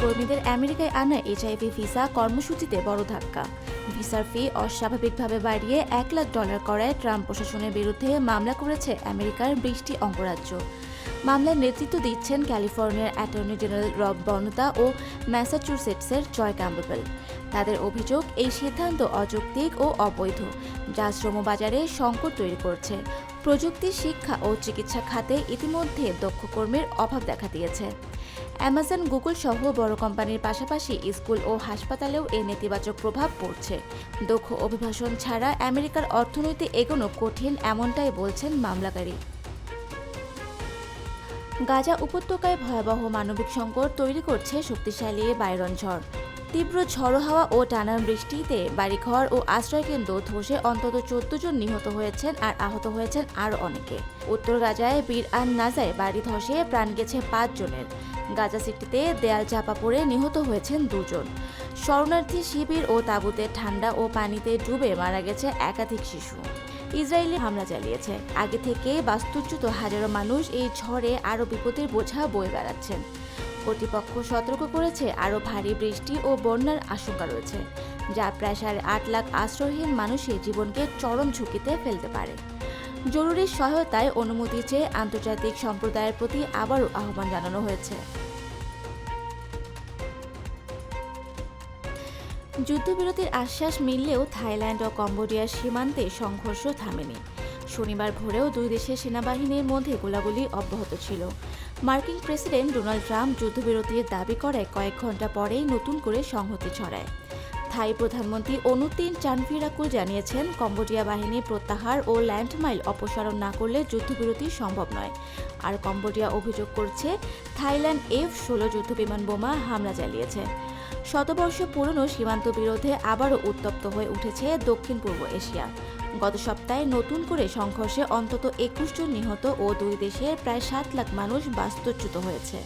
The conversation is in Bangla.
কর্মীদের আমেরিকায় আনা এইচআইভি ভিসা কর্মসূচিতে বড় ধাক্কা। ভিসার ফি অস্বাভাবিকভাবে বাড়িয়ে $1,00,000 করায় ট্রাম্প প্রশাসনের বিরুদ্ধে মামলা করেছে আমেরিকার 20টি অঙ্গরাজ্য। মামলার নেতৃত্ব দিচ্ছেন ক্যালিফোর্নিয়ার অ্যাটর্নি জেনারেল রব বনতা ও ম্যাসাচুসেটসের জয় ক্যাম্পবেল। তাদের অভিযোগ, এই সিদ্ধান্ত অযৌক্তিক ও অবৈধ, যা শ্রমবাজারে সংকট তৈরি করছে। প্রযুক্তি, শিক্ষা ও চিকিৎসা খাতে ইতিমধ্যে দক্ষ কর্মীর অভাব দেখা দিয়েছে। অ্যামাজন, গুগল সহ বড় কোম্পানির পাশাপাশি স্কুল ও হাসপাতালেও এর নেতিবাচক প্রভাব পড়ছে। দক্ষ অভিবাসন ছাড়া আমেরিকার অর্থনীতি এগোনো কঠিন, এমনটাই বলছেন মামলাকারী। গাজা উপত্যকায় ভয়াবহ মানবিক সংকট তৈরি করছে শক্তিশালী বাইরন ঝড়। তীব্র ঝড়ো হাওয়া ও টানা বৃষ্টিতে বাড়িঘর ও আশ্রয়কেন্দ্র ধসে অন্তত 14 জন নিহত হয়েছেন আর আহত হয়েছেন আরও অনেকে। উত্তর গাজায় বীর আন নাজায় বাড়ি ধসে প্রাণ গেছে 5 জনের। গাজা সিটিতে দেয়াল চাপা পড়ে নিহত হয়েছেন 2 জন। শরণার্থী শিবির ও তাঁবুতে ঠান্ডা ও পানিতে ডুবে মারা গেছে একাধিক শিশু। ইসরায়েলি হামলা চালিয়েছে। আগে থেকে বাস্তুচ্যুত হাজারো মানুষ এই ঝড়ে আরও বিপদের বোঝা বয়ে বেড়াচ্ছেন। কর্তৃপক্ষ সতর্ক করেছে, আরও ভারী বৃষ্টি ও বন্যার আশঙ্কা রয়েছে, যা প্রায় 8.5 লাখ আশ্রয়হীন মানুষের জীবনকে চরম ঝুঁকিতে ফেলতে পারে। জরুরি সহায়তায় অনুমতি চেয়ে আন্তর্জাতিক সম্প্রদায়ের প্রতি আবারও আহ্বান জানানো হয়েছে। যুদ্ধবিরতির আশ্বাস মিললেও থাইল্যান্ড ও কম্বোডিয়ার সীমান্তে সংঘর্ষ থামেনি। শনিবার ভোরেও দুই দেশের সেনাবাহিনীর মধ্যে গোলাগুলি অব্যাহত ছিল। মার্কিন প্রেসিডেন্ট ডোনাল্ড ট্রাম্প যুদ্ধবিরতির দাবি করে কয়েক ঘণ্টা পরেই নতুন করে সংহতি ছড়ায়। থাই প্রধানমন্ত্রী অনুতিন চানভিরাকুল জানিয়েছেন, কম্বোডিয়া বাহিনী প্রত্যাহার ও ল্যান্ডমাইন অপসারণ না করলে যুদ্ধবিরতি সম্ভব নয়। আর কম্বোডিয়া অভিযোগ করছে, থাইল্যান্ড F-16 যুদ্ধবিমান বোমা হামলা চালিয়েছে। শতবর্ষ পুরনো সীমান্ত বিরোধে আবারও উত্তপ্ত হয়ে উঠেছে দক্ষিণ পূর্ব এশিয়া। গত সপ্তাহে নতুন করে সংঘর্ষে অন্তত 21 জন নিহত ও দুই দেশের প্রায় 7 লাখ মানুষ বাস্তুচ্যুত হয়েছে।